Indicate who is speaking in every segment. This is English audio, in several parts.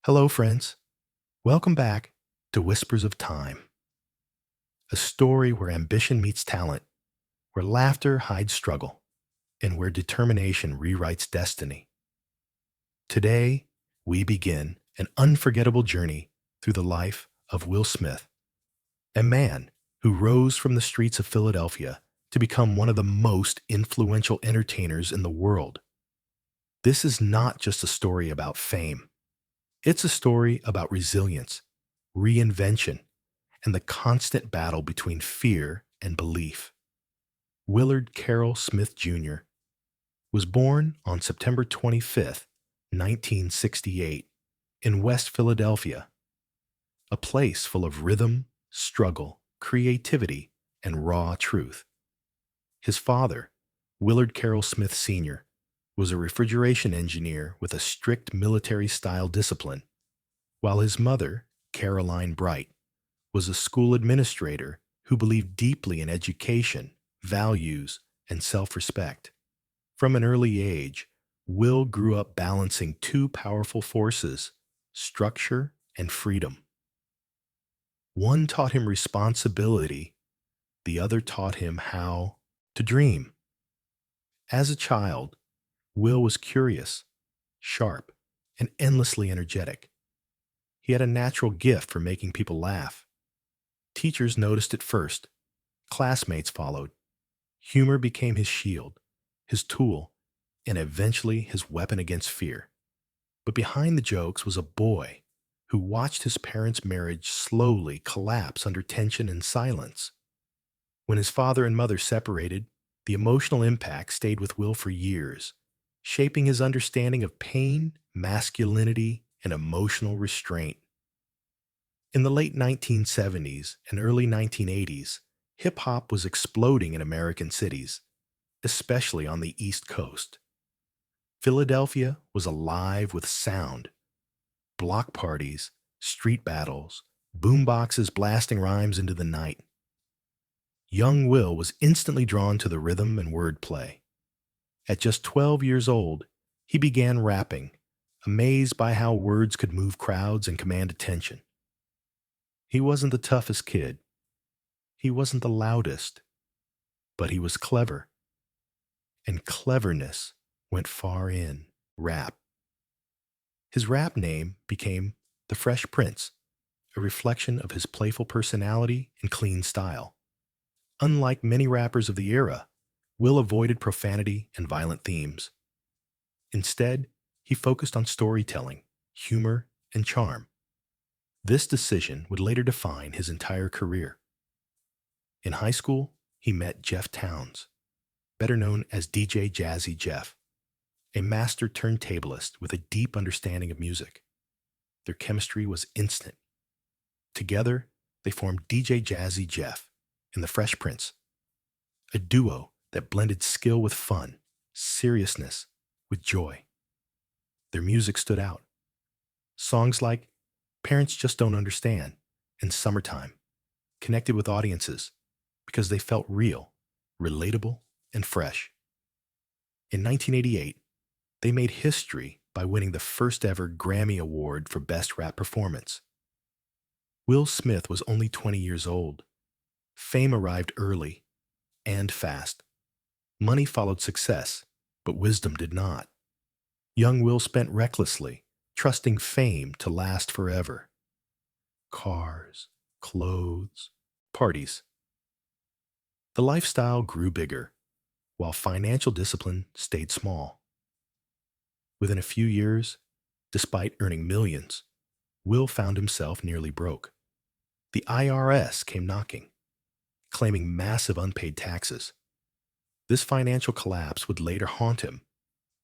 Speaker 1: Hello, friends. Welcome back to Whispers of Time, a story where ambition meets talent, where laughter hides struggle, and where determination rewrites destiny. Today, we begin an unforgettable journey through the life of Will Smith, a man who rose from the streets of Philadelphia to become one of the most influential entertainers in the world. This is not just a story about fame. It's a story about resilience, reinvention, and the constant battle between fear and belief. Willard Carroll Smith Jr. was born on September 25th, 1968, in West Philadelphia, a place full of rhythm, struggle, creativity, and raw truth. His father, Willard Carroll Smith Sr., was a refrigeration engineer with a strict military style discipline, while his mother, Caroline Bright, was a school administrator who believed deeply in education, values, and self respect. From an early age, Will grew up balancing two powerful forces: structure and freedom. One taught him responsibility, the other taught him how to dream. As a child, Will was curious, sharp, and endlessly energetic. He had a natural gift for making people laugh. Teachers noticed it first. Classmates followed. Humor became his shield, his tool, and eventually his weapon against fear. But behind the jokes was a boy who watched his parents' marriage slowly collapse under tension and silence. When his father and mother separated, the emotional impact stayed with Will for years, shaping his understanding of pain, masculinity, and emotional restraint. In the late 1970s and early 1980s, hip hop was exploding in American cities, especially on the East Coast. Philadelphia was alive with sound: block parties, street battles, boomboxes blasting rhymes into the night. Young Will was instantly drawn to the rhythm and wordplay. At just 12 years old, he began rapping, amazed by how words could move crowds and command attention. He wasn't the toughest kid. He wasn't the loudest, but he was clever, and cleverness went far in rap. His rap name became The Fresh Prince, a reflection of his playful personality and clean style. Unlike many rappers of the era, Will avoided profanity and violent themes. Instead, he focused on storytelling, humor, and charm. This decision would later define his entire career. In high school, he met Jeff Towns, better known as DJ Jazzy Jeff, a master turntablist with a deep understanding of music. Their chemistry was instant. Together, they formed DJ Jazzy Jeff and the Fresh Prince, a duo that blended skill with fun, seriousness with joy. Their music stood out. Songs like Parents Just Don't Understand and Summertime connected with audiences because they felt real, relatable, and fresh. In 1988, they made history by winning the first ever Grammy Award for Best Rap Performance. Will Smith was only 20 years old. Fame arrived early and fast. Money followed success, but wisdom did not. Young Will spent recklessly, trusting fame to last forever. Cars, clothes, parties. The lifestyle grew bigger, while financial discipline stayed small. Within a few years, despite earning millions, Will found himself nearly broke. The IRS came knocking, claiming massive unpaid taxes. This financial collapse would later haunt him,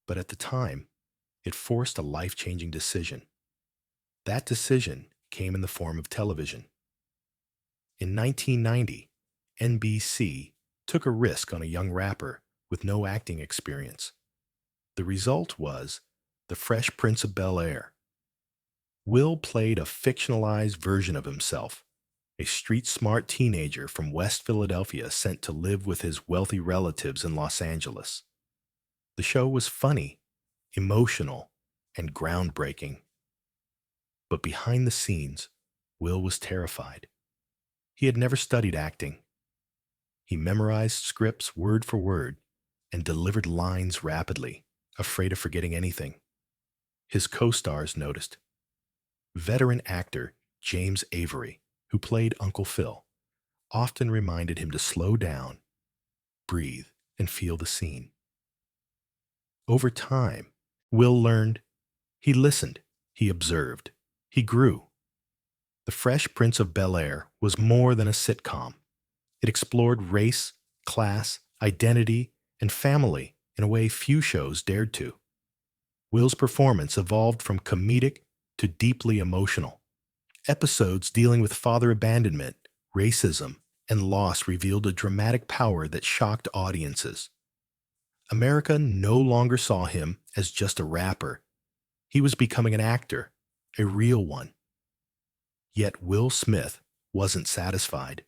Speaker 1: but at the time, it forced a life-changing decision. That decision came in the form of television. In 1990, NBC took a risk on a young rapper with no acting experience. The result was The Fresh Prince of Bel-Air. Will played a fictionalized version of himself, a street-smart teenager from West Philadelphia sent to live with his wealthy relatives in Los Angeles. The show was funny, emotional, and groundbreaking. But behind the scenes, Will was terrified. He had never studied acting. He memorized scripts word for word and delivered lines rapidly, afraid of forgetting anything. His co-stars noticed. Veteran actor James Avery, who played Uncle Phil, often reminded him to slow down, breathe, and feel the scene. Over time, Will learned. He listened. He observed. He grew. The Fresh Prince of Bel-Air was more than a sitcom. It explored race, class, identity, and family in a way few shows dared to. Will's performance evolved from comedic to deeply emotional. Episodes dealing with father abandonment, racism, and loss revealed a dramatic power that shocked audiences. America no longer saw him as just a rapper. He was becoming an actor, a real one. Yet Will Smith wasn't satisfied.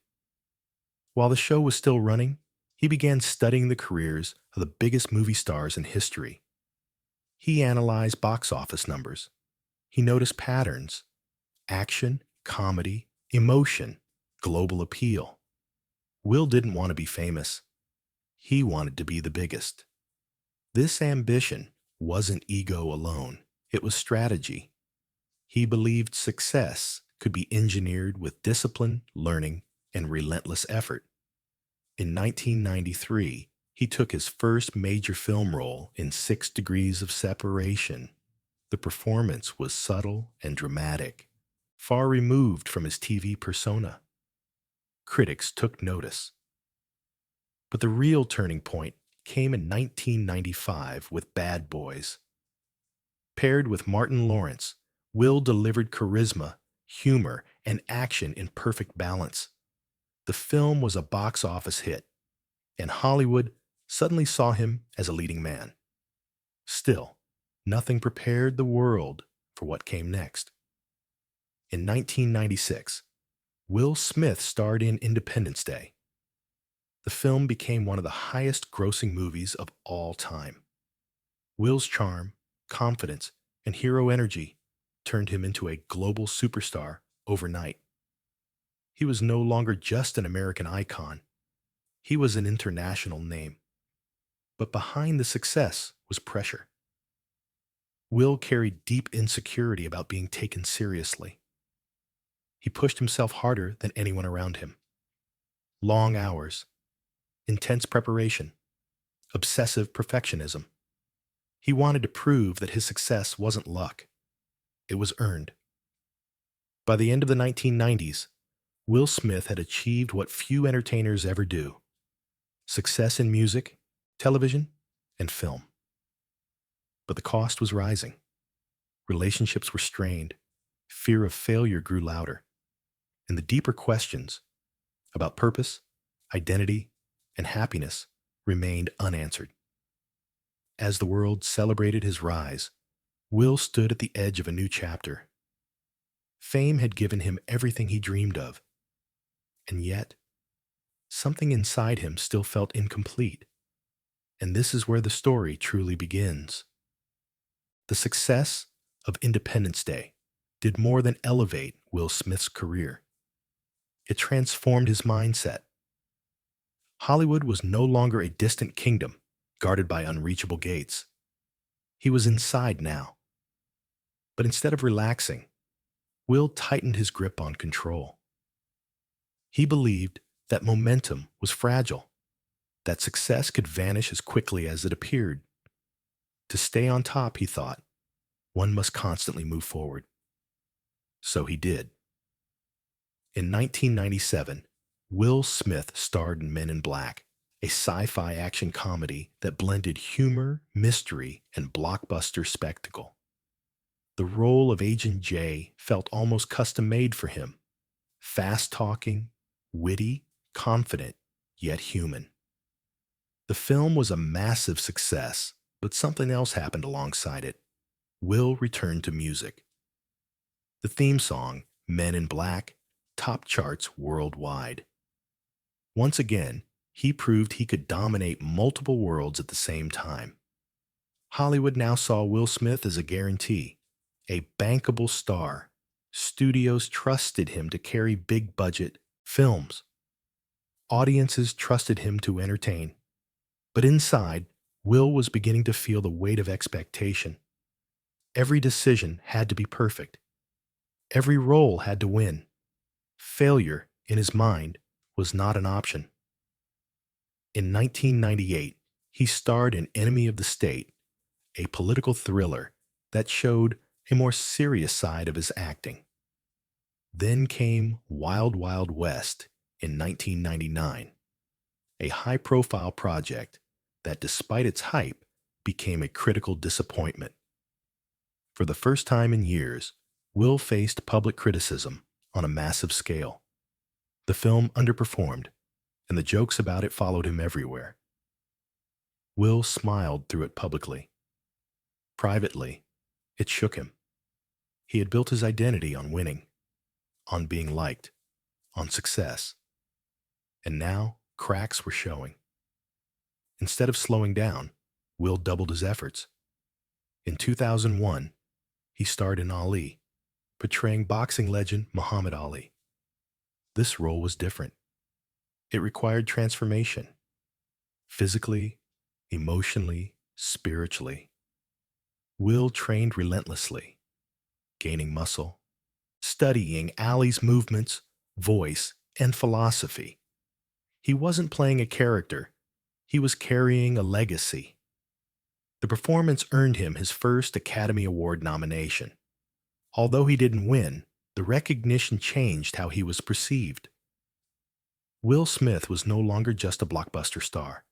Speaker 1: While the show was still running, he began studying the careers of the biggest movie stars in history. He analyzed box office numbers. He noticed patterns: action, comedy, emotion, global appeal. Will didn't want to be famous. He wanted to be the biggest. This ambition wasn't ego alone. It was strategy. He believed success could be engineered with discipline, learning, and relentless effort. In 1993, he took his first major film role in 6 Degrees of Separation. The performance was subtle and dramatic, far removed from his TV persona. Critics took notice. But the real turning point came in 1995 with Bad Boys. Paired with Martin Lawrence, Will delivered charisma, humor, and action in perfect balance. The film was a box office hit, and Hollywood suddenly saw him as a leading man. Still, nothing prepared the world for what came next. In 1996, Will Smith starred in Independence Day. The film became one of the highest-grossing movies of all time. Will's charm, confidence, and hero energy turned him into a global superstar overnight. He was no longer just an American icon. He was an international name. But behind the success was pressure. Will carried deep insecurity about being taken seriously. He pushed himself harder than anyone around him. Long hours, intense preparation, obsessive perfectionism. He wanted to prove that his success wasn't luck. It was earned. By the end of the 1990s, Will Smith had achieved what few entertainers ever do: success in music, television, and film. But the cost was rising. Relationships were strained. Fear of failure grew louder. And the deeper questions about purpose, identity, and happiness remained unanswered. As the world celebrated his rise, Will stood at the edge of a new chapter. Fame had given him everything he dreamed of. And yet, something inside him still felt incomplete. And this is where the story truly begins. The success of Independence Day did more than elevate Will Smith's career. It transformed his mindset. Hollywood was no longer a distant kingdom guarded by unreachable gates. He was inside now. But instead of relaxing, Will tightened his grip on control. He believed that momentum was fragile, that success could vanish as quickly as it appeared. To stay on top, he thought, one must constantly move forward. So he did. In 1997, Will Smith starred in Men in Black, a sci-fi action comedy that blended humor, mystery, and blockbuster spectacle. The role of Agent J felt almost custom-made for him. Fast-talking, witty, confident, yet human. The film was a massive success, but something else happened alongside it. Will returned to music. The theme song, Men in Black, topped charts worldwide. Once again, he proved he could dominate multiple worlds at the same time. Hollywood now saw Will Smith as a guarantee, a bankable star, Studios trusted him to carry big-budget films. Audiences trusted him to entertain. But inside, Will was beginning to feel the weight of expectation. Every decision had to be perfect. Every role had to win. Failure, in his mind, was not an option. In 1998, he starred in Enemy of the State, a political thriller that showed a more serious side of his acting. Then came Wild Wild West in 1999, a high-profile project that, despite its hype, became a critical disappointment. For the first time in years, Will faced public criticism on a massive scale. The film underperformed, and the jokes about it followed him everywhere. Will smiled through it publicly. Privately, it shook him. He had built his identity on winning, on being liked, on success. And now cracks were showing. Instead of slowing down, Will doubled his efforts. In 2001, he starred in Ali, portraying boxing legend Muhammad Ali. This role was different. It required transformation, physically, emotionally, spiritually. Will trained relentlessly, gaining muscle, studying Ali's movements, voice, and philosophy. He wasn't playing a character, he was carrying a legacy. The performance earned him his first Academy Award nomination. Although he didn't win, the recognition changed how he was perceived. Will Smith was no longer just a blockbuster star.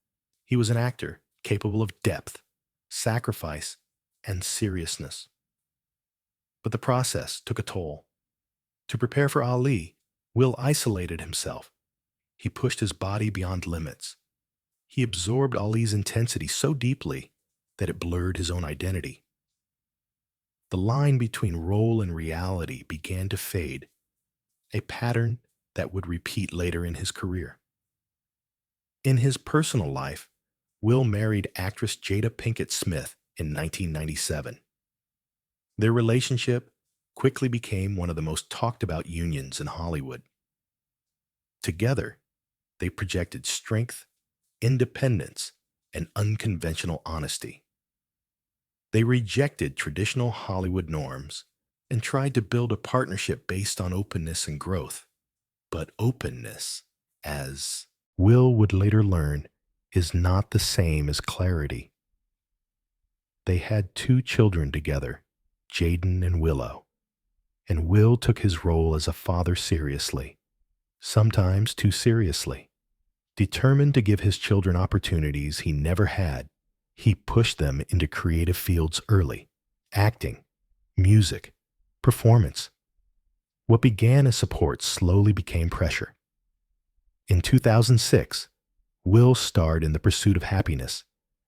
Speaker 1: He was an actor capable of depth, sacrifice, and seriousness. But the process took a toll. To prepare for Ali, Will isolated himself. He pushed his body beyond limits. He absorbed Ali's intensity so deeply that it blurred his own identity. The line between role and reality began to fade, a pattern that would repeat later in his career. In his personal life, Will married actress Jada Pinkett Smith in 1997. Their relationship quickly became one of the most talked about unions in Hollywood. Together, they projected strength, independence, and unconventional honesty. They rejected traditional Hollywood norms and tried to build a partnership based on openness and growth. But openness, as Will would later learn, is not the same as clarity. They had 2 children together, Jaden and Willow, and Will took his role as a father seriously, sometimes too seriously. Determined to give his children opportunities he never had, he pushed them into creative fields early: acting, music, performance. What began as support slowly became pressure. In 2006, Will starred in The Pursuit of Happiness,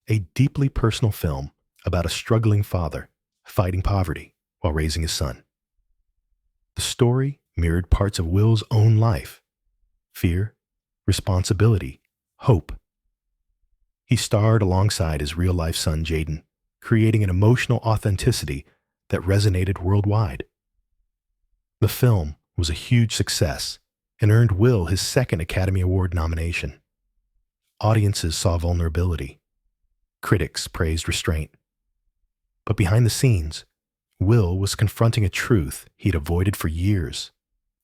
Speaker 1: a deeply personal film about a struggling father fighting poverty while raising his son. The story mirrored parts of Will's own life: fear, responsibility, hope. He starred alongside his real-life son Jaden, creating an emotional authenticity that resonated worldwide. The film was a huge success and earned Will his second Academy Award nomination. Audiences saw vulnerability. Critics praised restraint. But behind the scenes, Will was confronting a truth he'd avoided for years.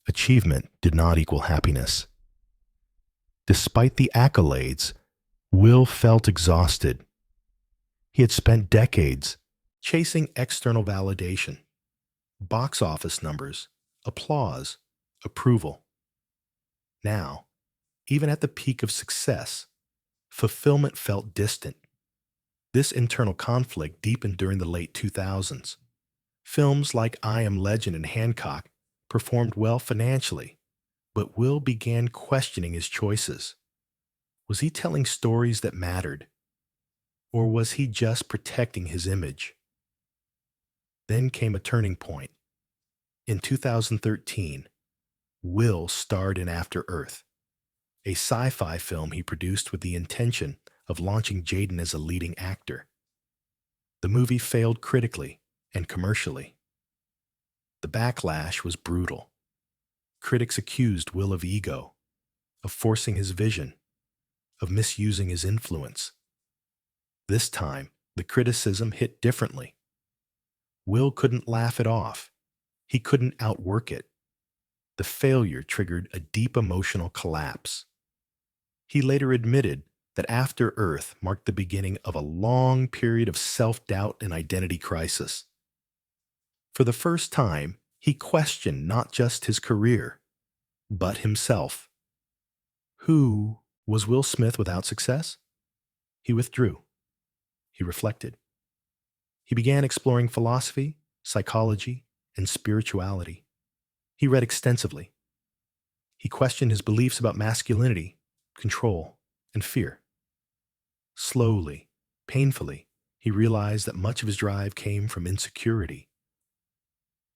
Speaker 1: Achievement did not equal happiness. Despite the accolades, Will felt exhausted. He had spent decades chasing external validation, box office numbers, applause, approval. Now, even at the peak of success, fulfillment felt distant. This internal conflict deepened during the late 2000s. Films like I Am Legend and Hancock performed well financially, but Will began questioning his choices. Was he telling stories that mattered? Or was he just protecting his image? Then came a turning point. In 2013, Will starred in After Earth, a sci-fi film he produced with the intention of launching Jaden as a leading actor. The movie failed critically and commercially. The backlash was brutal. Critics accused Will of ego, of forcing his vision, of misusing his influence. This time, the criticism hit differently. Will couldn't laugh it off. He couldn't outwork it. The failure triggered a deep emotional collapse. He later admitted that After Earth marked the beginning of a long period of self-doubt and identity crisis. For the first time, he questioned not just his career, but himself. Who was Will Smith without success? He withdrew. He reflected. He began exploring philosophy, psychology, and spirituality. He read extensively. He questioned his beliefs about masculinity, control, and fear. Slowly, painfully, he realized that much of his drive came from insecurity,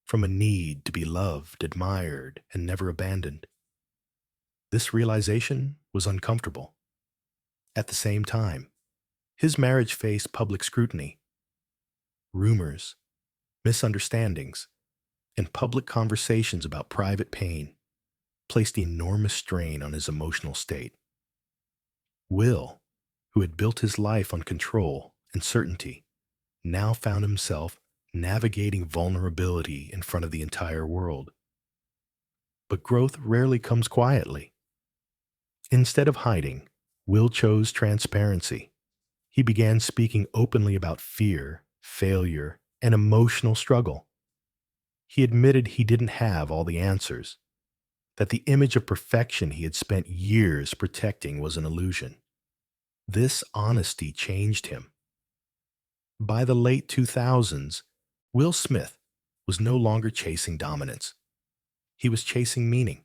Speaker 1: from a need to be loved, admired, and never abandoned. This realization was uncomfortable. At the same time, his marriage faced public scrutiny. Rumors, misunderstandings, and public conversations about private pain placed enormous strain on his emotional state. Will, who had built his life on control and certainty, now found himself navigating vulnerability in front of the entire world. But growth rarely comes quietly. Instead of hiding, Will chose transparency. He began speaking openly about fear, failure, and emotional struggle. He admitted he didn't have all the answers, that the image of perfection he had spent years protecting was an illusion. This honesty changed him. By the late 2000s, Will Smith was no longer chasing dominance. He was chasing meaning.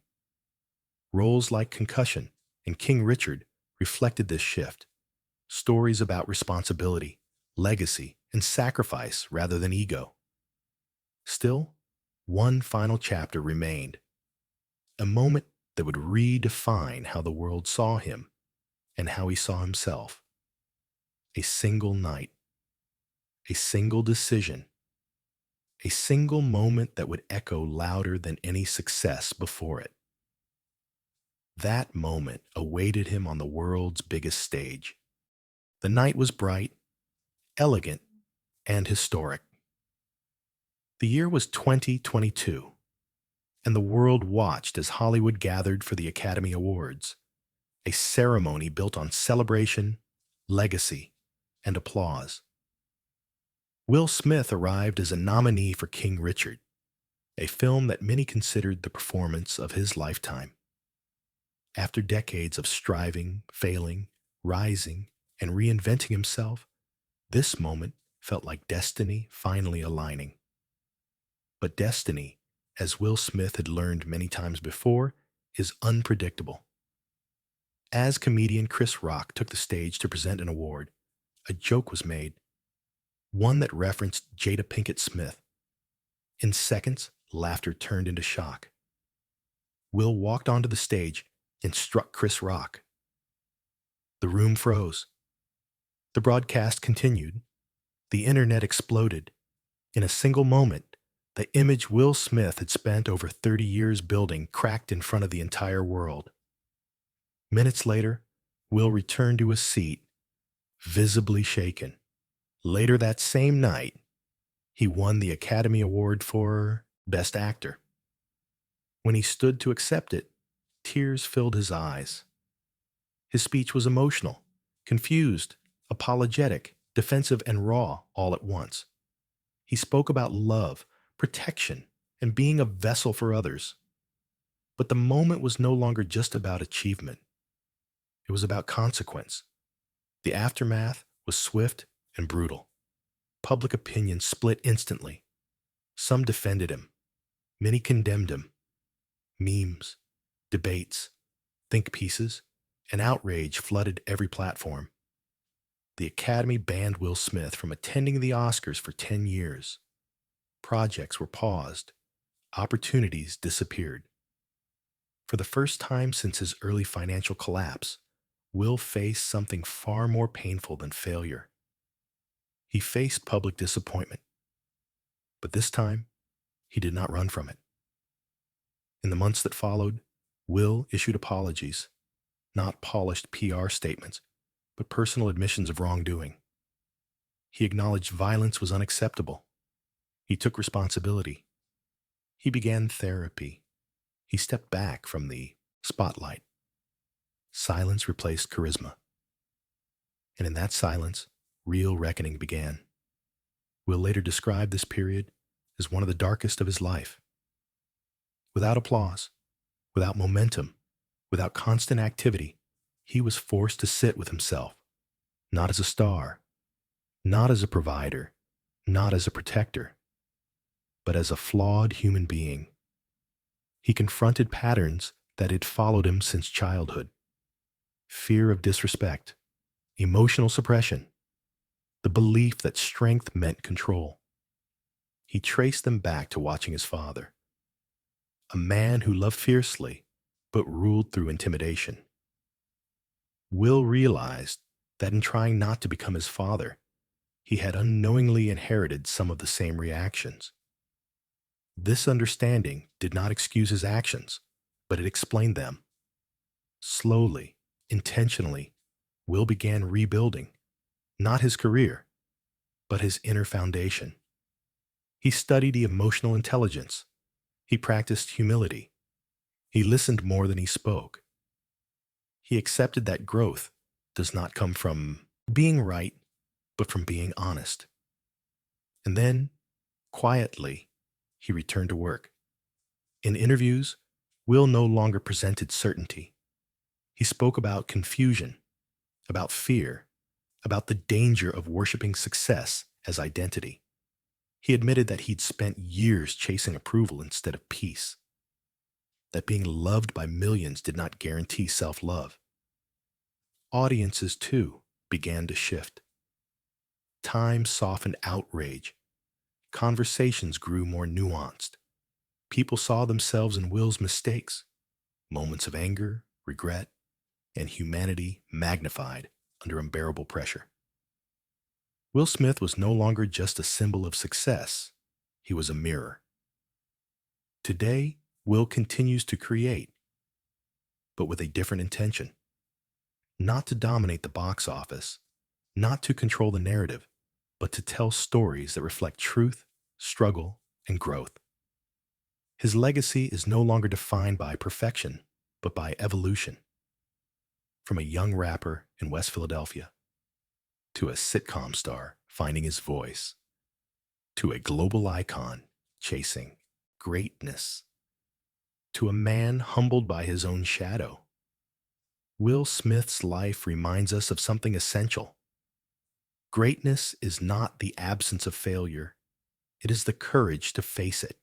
Speaker 1: Roles like Concussion and King Richard reflected this shift. Stories about responsibility, legacy, and sacrifice rather than ego. Still, one final chapter remained. A moment that would redefine how the world saw him and how he saw himself. A single night. A single decision. A single moment that would echo louder than any success before it. That moment awaited him on the world's biggest stage. The night was bright, elegant, and historic. The year was 2022, and the world watched as Hollywood gathered for the Academy Awards, a ceremony built on celebration, legacy, and applause. Will Smith arrived as a nominee for King Richard, a film that many considered the performance of his lifetime. After decades of striving, failing, rising, and reinventing himself, this moment felt like destiny finally aligning. But destiny, as Will Smith had learned many times before, is unpredictable. As comedian Chris Rock took the stage to present an award, a joke was made, one that referenced Jada Pinkett Smith. In seconds, laughter turned into shock. Will walked onto the stage and struck Chris Rock. The room froze. The broadcast continued. The internet exploded. In a single moment, the image Will Smith had spent over 30 years building cracked in front of the entire world. Minutes later, Will returned to his seat, visibly shaken. Later that same night, he won the Academy Award for Best Actor. When he stood to accept it, tears filled his eyes. His speech was emotional, confused, apologetic, defensive, and raw all at once. He spoke about love, protection, and being a vessel for others. But the moment was no longer just about achievement. It was about consequence. The aftermath was swift and brutal. Public opinion split instantly. Some defended him. Many condemned him. Memes, debates, think pieces, and outrage flooded every platform. The Academy banned Will Smith from attending the Oscars for 10 years. Projects were paused. Opportunities disappeared. For the first time since his early financial collapse, Will faced something far more painful than failure. He faced public disappointment. But this time, He did not run from it. In the months that followed, Will issued apologies, not polished PR statements, but personal admissions of wrongdoing. He acknowledged violence was unacceptable. He took responsibility. He began therapy. He stepped back from the spotlight. Silence replaced charisma. And in that silence, real reckoning began. Will later describe this period as one of the darkest of his life. Without applause, without momentum, without constant activity, he was forced to sit with himself, not as a star, not as a provider, not as a protector, but as a flawed human being. He confronted patterns that had followed him since childhood: fear of disrespect, emotional suppression, the belief that strength meant control. He traced them back to watching his father, a man who loved fiercely but ruled through intimidation. Will realized that in trying not to become his father, he had unknowingly inherited some of the same reactions. This understanding did not excuse his actions, but it explained them. Slowly, intentionally, Will began rebuilding, not his career, but his inner foundation. He studied emotional intelligence. He practiced humility. He listened more than he spoke. He accepted that growth does not come from being right, but from being honest. And then, quietly, he returned to work. In interviews, Will no longer presented certainty. He spoke about confusion, about fear, about the danger of worshiping success as identity. He admitted that he'd spent years chasing approval instead of peace, that being loved by millions did not guarantee self-love. Audiences, too, began to shift. Time softened outrage. Conversations grew more nuanced. People saw themselves in Will's mistakes, moments of anger, regret, and humanity magnified under unbearable pressure. Will Smith was no longer just a symbol of success. He was a mirror. Today, Will continues to create, but with a different intention. Not to dominate the box office, not to control the narrative, but to tell stories that reflect truth, struggle, and growth. His legacy is no longer defined by perfection, but by evolution. From a young rapper in West Philadelphia, to a sitcom star finding his voice, to a global icon chasing greatness, to a man humbled by his own shadow. Will Smith's life reminds us of something essential. Greatness is not the absence of failure. It is the courage to face it.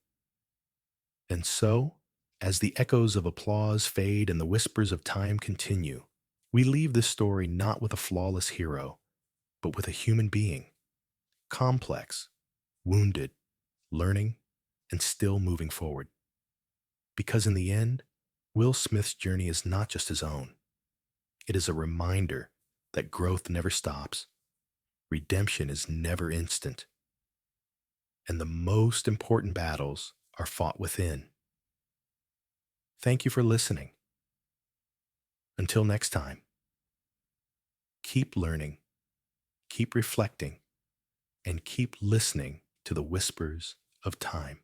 Speaker 1: And so, as the echoes of applause fade and the whispers of time continue, we leave this story not with a flawless hero, but with a human being, complex, wounded, learning, and still moving forward. Because in the end, Will Smith's journey is not just his own. It is a reminder that growth never stops, redemption is never instant, and the most important battles are fought within. Thank you for listening. Until next time, keep learning, keep reflecting, and keep listening to the whispers of time.